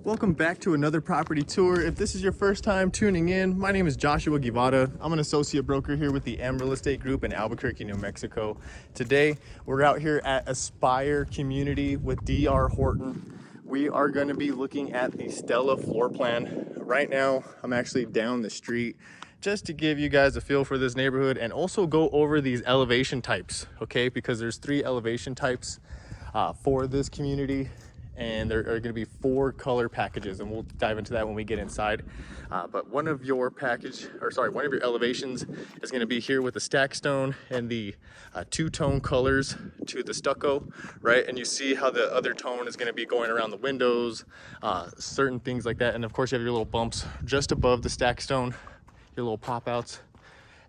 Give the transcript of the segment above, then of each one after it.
Welcome back to another property tour. If this is your first time tuning in, my name is Joshua Guevara. I'm an associate broker here with the M Real Estate Group in Albuquerque, New Mexico. Today, we're out here at Aspire Community with DR Horton. We are going to be looking at the Stella floor plan. Right now, I'm actually down the street just to give you guys a feel for this neighborhood and also go over these elevation types, okay? Because there's 3 elevation types for this community. And there are going to be 4 color packages, and we'll dive into that when we get inside. But one of your elevations is going to be here with the stack stone and the 2-tone colors to the stucco, right? And you see how the other tone is going to be going around the windows, certain things like that. And of course, you have your little bumps just above the stack stone, your little pop outs,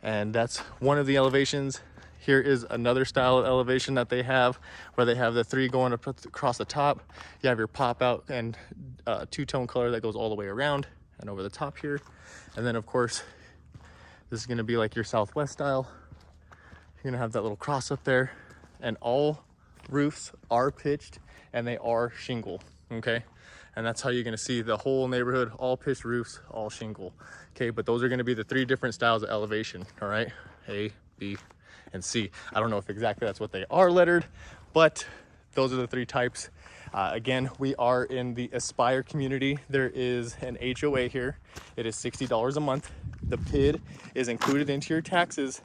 and that's one of the elevations. Here is another style of elevation that they have where they have the 3 going across the top. You have your pop out and 2-tone color that goes all the way around and over the top here. And then of course, this is gonna be like your Southwest style. You're gonna have that little cross up there, and all roofs are pitched and they are shingle, okay? And that's how you're gonna see the whole neighborhood, all pitched roofs, all shingle, okay? But those are gonna be the 3 different styles of elevation, all right? A, B, and C. I don't know if exactly that's what they are lettered, but those are the 3 types. Again, we are in the Aspire community. There is an HOA here. It is $60 a month. The PID is included into your taxes,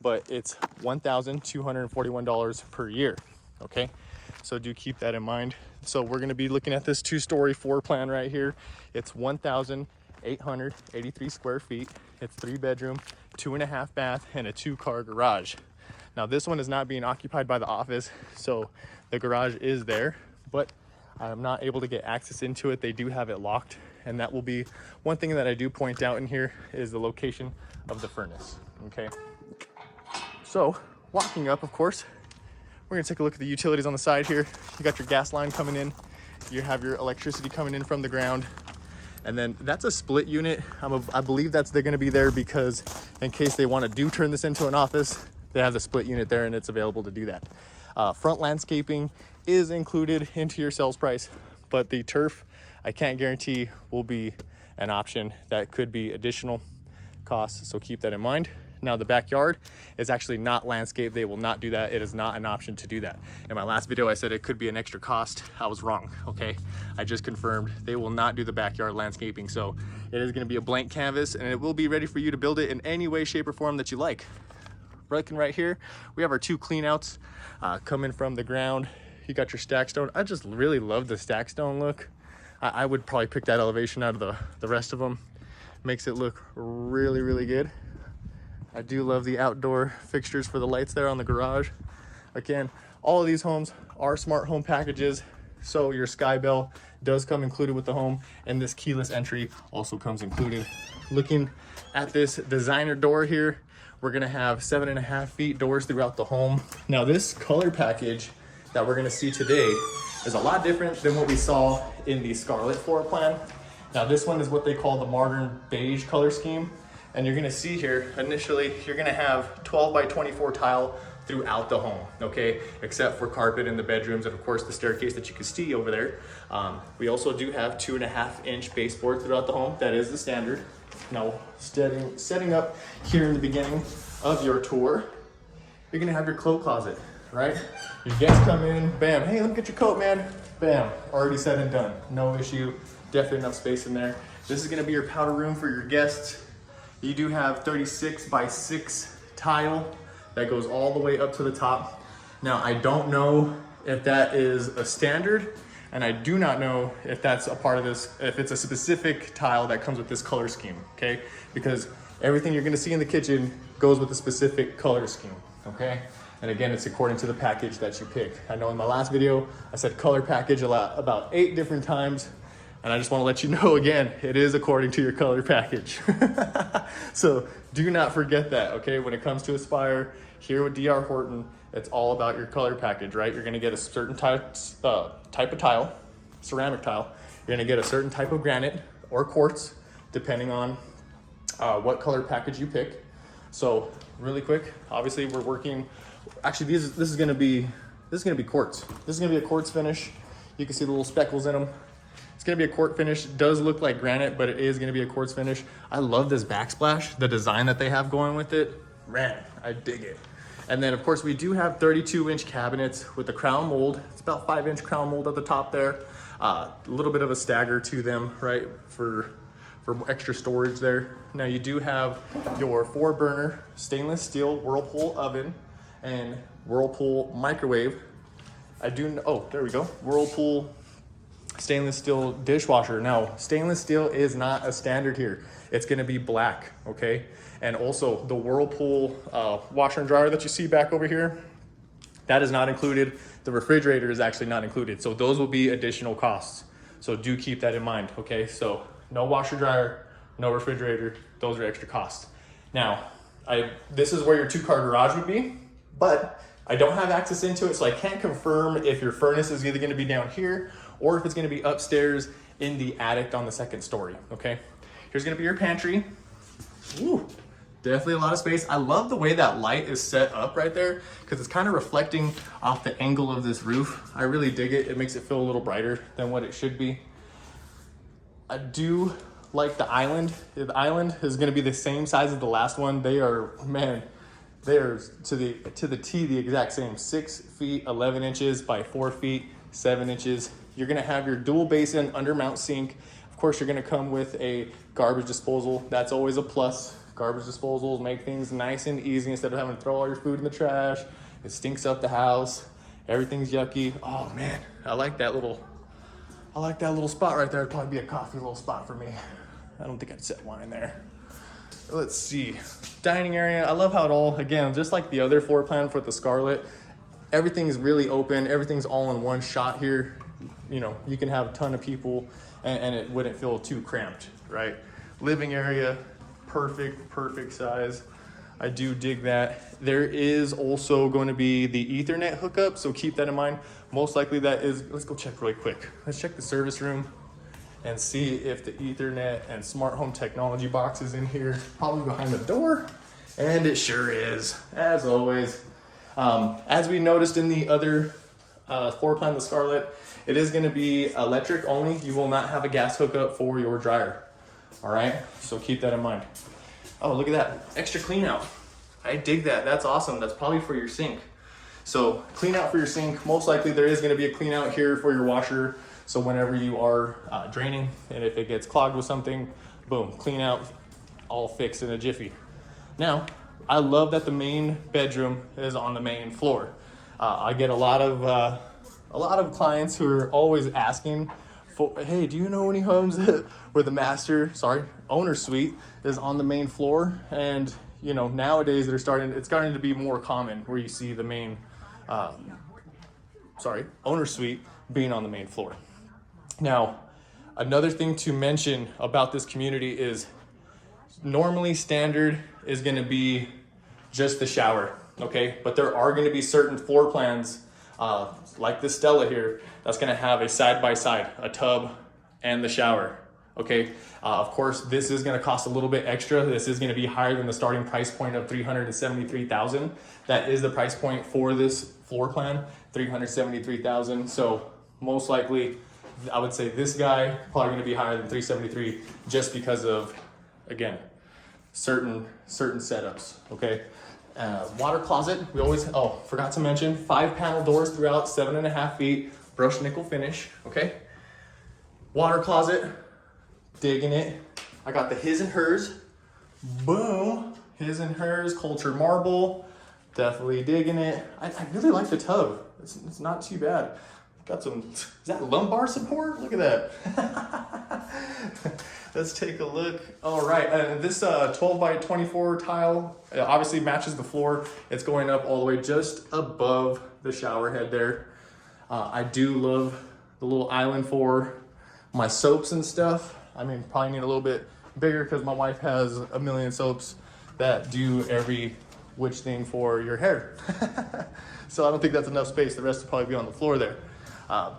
but it's $1,241 per year, okay? So do keep that in mind. So we're gonna be looking at this 2-story floor plan right here. It's 1,883 square feet. It's 3 bedroom, 2.5 bath, and a 2-car garage. Now this one is not being occupied by the office, so the garage is there, but I'm not able to get access into it. They do have it locked, and that will be one thing that I do point out in here is the location of the furnace, okay? So walking up, of course, we're gonna take a look at the utilities on the side here. You got your gas line coming in. You have your electricity coming in from the ground. And then that's a split unit. I believe they're gonna be there because in case they wanna turn this into an office, they have the split unit there and it's available to do that. Front landscaping is included into your sales price, but the turf, I can't guarantee will be an option. That could be additional costs, so keep that in mind. Now the backyard is actually not landscaped. They will not do that. It is not an option to do that. In my last video, I said it could be an extra cost. I was wrong, okay? I just confirmed they will not do the backyard landscaping. So it is gonna be a blank canvas and it will be ready for you to build it in any way, shape, or form that you like. Looking right here, we have our 2 cleanouts coming from the ground. You got your stack stone. I just really love the stack stone look. I would probably pick that elevation out of the rest of them. Makes it look really, really good. I do love the outdoor fixtures for the lights there on the garage. Again, all of these homes are smart home packages, so your Sky Bell does come included with the home, and this keyless entry also comes included. Looking at this designer door here, we're gonna have 7.5 feet doors throughout the home. Now this color package that we're gonna see today is a lot different than what we saw in the Scarlet floor plan. Now this one is what they call the modern beige color scheme. And you're gonna see here, initially, you're gonna have 12 by 24 tile throughout the home, okay? Except for carpet in the bedrooms and of course the staircase that you can see over there. We also do have 2.5-inch baseboard throughout the home. That is the standard. Now, setting up here in the beginning of your tour, you're gonna have your coat closet, right? Your guests come in, bam, hey, let me get your coat, man. Bam, already said and done, no issue. Definitely enough space in there. This is gonna be your powder room for your guests. You do have 36 by 6 tile that goes all the way up to the top. Now, I don't know if that is a standard, and I do not know if that's a part of this, if it's a specific tile that comes with this color scheme, okay? Because everything you're gonna see in the kitchen goes with a specific color scheme, okay? And again, it's according to the package that you pick. I know in my last video, I said color package about 8 different times. And I just want to let you know again, it is according to your color package. So do not forget that, okay? When it comes to Aspire, here with DR Horton, it's all about your color package, right? You're gonna get a certain type of tile, ceramic tile. You're gonna get a certain type of granite or quartz, depending on what color package you pick. So really quick, obviously we're working, actually this is gonna be quartz. This is gonna be a quartz finish. You can see the little speckles in them. It's gonna be a quartz finish. It does look like granite, but it is gonna be a quartz finish. I love this backsplash, the design that they have going with it. Man, I dig it. And then of course we do have 32-inch cabinets with the crown mold. It's about 5-inch crown mold at the top there. A little bit of a stagger to them, right, for extra storage there. Now you do have your 4-burner stainless steel Whirlpool oven and Whirlpool microwave. Oh, there we go. Whirlpool stainless steel dishwasher. Now, stainless steel is not a standard here. It's gonna be black, okay? And also the Whirlpool washer and dryer that you see back over here, that is not included. The refrigerator is actually not included. So those will be additional costs. So do keep that in mind, okay? So no washer dryer, no refrigerator, those are extra costs. Now, this is where your 2-car garage would be, but I don't have access into it, so I can't confirm if your furnace is either gonna be down here or if it's gonna be upstairs in the attic on the 2nd story, okay? Here's gonna be your pantry. Ooh, definitely a lot of space. I love the way that light is set up right there because it's kind of reflecting off the angle of this roof. I really dig it. It makes it feel a little brighter than what it should be. I do like the island. The island is gonna be the same size as the last one. They are, man, they are to the T the exact same. 6 feet 11 inches by 4 feet 7 inches. You're gonna have your dual basin undermount sink. Of course, you're gonna come with a garbage disposal. That's always a plus. Garbage disposals make things nice and easy instead of having to throw all your food in the trash. It stinks up the house. Everything's yucky. Oh man, I like that little spot right there. It'd probably be a coffee little spot for me. I don't think I'd set wine there. Let's see, dining area. I love how it all, again, just like the other floor plan for the Scarlet, everything's really open. Everything's all in one shot here. You know, you can have a ton of people and it wouldn't feel too cramped, right? Living area, perfect size. I do dig that. There is also going to be the Ethernet hookup, so keep that in mind. Most likely that is, let's go check really quick. Let's check the service room and see if the Ethernet and smart home technology box is in here, probably behind the door. And it sure is, as always. As we noticed in the other floor plan, the Scarlet, it is gonna be electric only. You will not have a gas hookup for your dryer. All right, so keep that in mind. Oh, look at that, extra clean out. I dig that, that's awesome. That's probably for your sink. So clean out for your sink. Most likely there is gonna be a clean out here for your washer. So whenever you are draining and if it gets clogged with something, boom, clean out, all fixed in a jiffy. Now, I love that the main bedroom is on the main floor. I get a lot of clients who are always asking for, hey, do you know any homes where the owner suite is on the main floor? And you know, nowadays it's starting to be more common where you see the main, owner suite being on the main floor. Now, another thing to mention about this community is normally standard is gonna be just the shower, okay? But there are gonna be certain floor plans, like this Stella here, that's gonna have a side-by-side, a tub and the shower, okay? Of course, this is gonna cost a little bit extra. This is gonna be higher than the starting price point of $373,000. That is the price point for this floor plan, $373,000. So most likely, I would say this guy probably gonna be higher than 373 just because of, again, certain setups, okay? Water closet, forgot to mention, 5-panel doors throughout, 7.5 feet, brushed nickel finish, okay? Water closet, digging it. I got the his and hers, boom, his and hers, cultured marble, definitely digging it. I really like the tub, it's not too bad. Got some, is that lumbar support? Look at that. Let's take a look. All right, this 12 by 24 tile obviously matches the floor. It's going up all the way just above the shower head there. I do love the little island for my soaps and stuff. I mean, probably need a little bit bigger because my wife has a million soaps that do every which thing for your hair. So I don't think that's enough space. The rest will probably be on the floor there.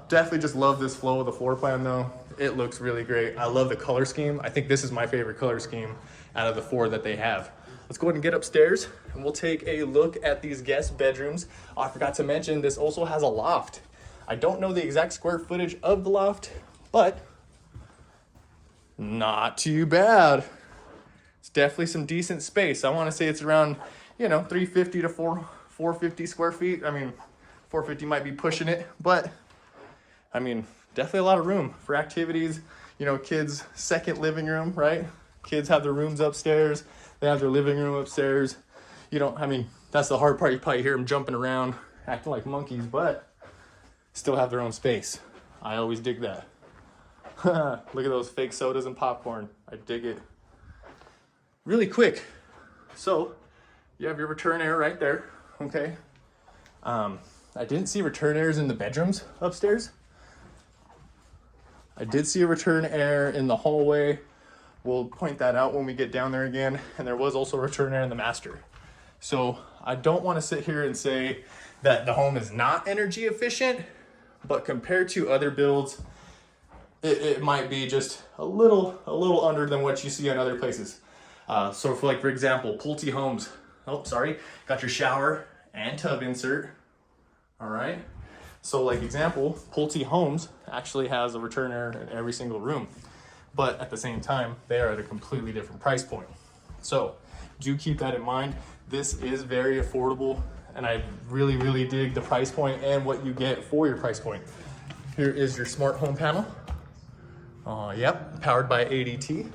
Definitely just love this flow of the floor plan though. It looks really great. I love the color scheme. I think this is my favorite color scheme out of the 4 that they have. Let's go ahead and get upstairs and we'll take a look at these guest bedrooms. Oh, I forgot to mention, this also has a loft. I don't know the exact square footage of the loft, but Not too bad. It's definitely some decent space. I want to say it's around, 350 to 450 square feet. I mean, 450 might be pushing it, but I mean, definitely a lot of room for activities. Kids' second living room, right? Kids have their rooms upstairs. They have their living room upstairs. That's the hard part. You probably hear them jumping around, acting like monkeys, but still have their own space. I always dig that. Look at those fake sodas and popcorn. I dig it. Really quick. So you have your return air right there. Okay. I didn't see return airs in the bedrooms upstairs. I did see a return air in the hallway. We'll point that out when we get down there again. And there was also a return air in the master. So I don't want to sit here and say that the home is not energy efficient, but compared to other builds, it might be just a little under than what you see in other places. So for example, Pulte Homes. Got your shower and tub insert. All right. So example, Pulte Homes actually has a return air in every single room, but at the same time, they are at a completely different price point. So do keep that in mind. This is very affordable, and I really, really dig the price point and what you get for your price point. Here is your smart home panel. Powered by ADT.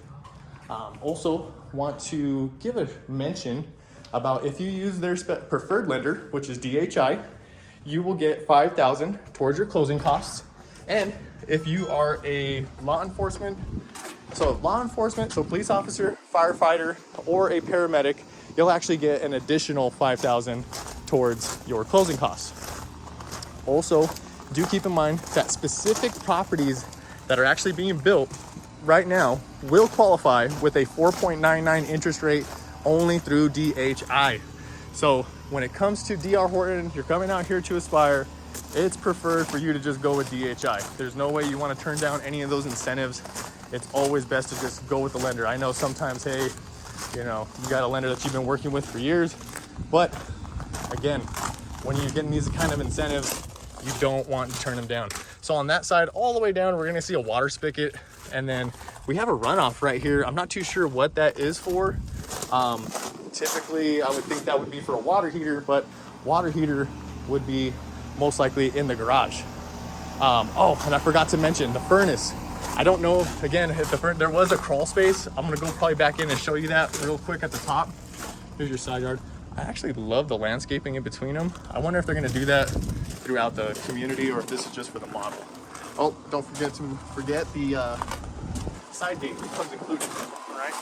Also want to give a mention about if you use their preferred lender, which is DHI, you will get $5,000 towards your closing costs. And if you are a law enforcement, so police officer, firefighter, or a paramedic, you'll actually get an additional $5,000 towards your closing costs. Also, do keep in mind that specific properties that are actually being built right now will qualify with a 4.99 interest rate only through DHI. So when it comes to DR Horton, you're coming out here to Aspire, it's preferred for you to just go with DHI. There's no way you want to turn down any of those incentives. It's always best to just go with the lender. I know sometimes, hey, you got a lender that you've been working with for years, but again, when you're getting these kind of incentives, you don't want to turn them down. So on that side, all the way down, we're gonna see a water spigot, and then we have a runoff right here. I'm not too sure what that is for. Typically, I would think that would be for a water heater, but water heater would be most likely in the garage. And I forgot to mention the furnace. I don't know, again, if there was a crawl space. I'm gonna go probably back in and show you that real quick at the top. Here's your side yard. I actually love the landscaping in between them. I wonder if they're gonna do that throughout the community or if this is just for the model. Oh, don't forget the side gate comes included, all right?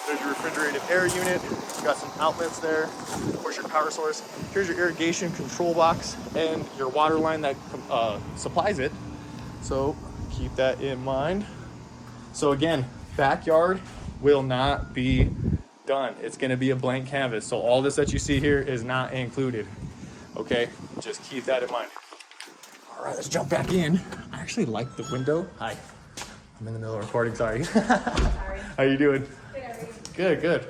There's your refrigerated air unit. It's got some outlets there. Of course, your power source. Here's your irrigation control box and your water line that supplies it. So keep that in mind. So again, backyard will not be done. It's going to be a blank canvas. So all this that you see here is not included. Okay, just keep that in mind. All right, let's jump back in. I actually like the window. Hi, I'm in the middle of recording, sorry. Sorry. How you doing? Good. Good.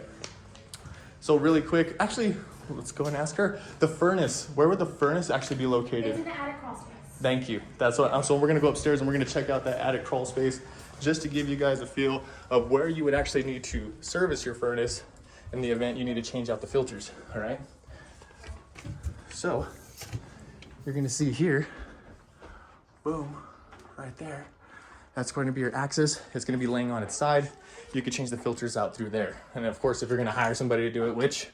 So really quick, actually, let's go and ask her. The furnace, where would the furnace actually be located? It's in the attic crawl space. Thank you. That's what. So we're gonna go upstairs and we're gonna check out that attic crawl space just to give you guys a feel of where you would actually need to service your furnace in the event you need to change out the filters. All right. So you're gonna see here, boom, right there. That's going to be your axis. It's going to be laying on its side. You could change the filters out through there. And of course, if you're going to hire somebody to do it, which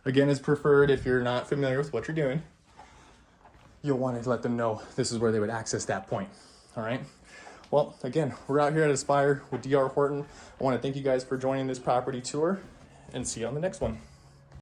again is preferred if you're not familiar with what you're doing, you'll want to let them know this is where they would access that point. All right. Well, again, we're out here at Aspire with DR Horton. I want to thank you guys for joining this property tour and see you on the next one.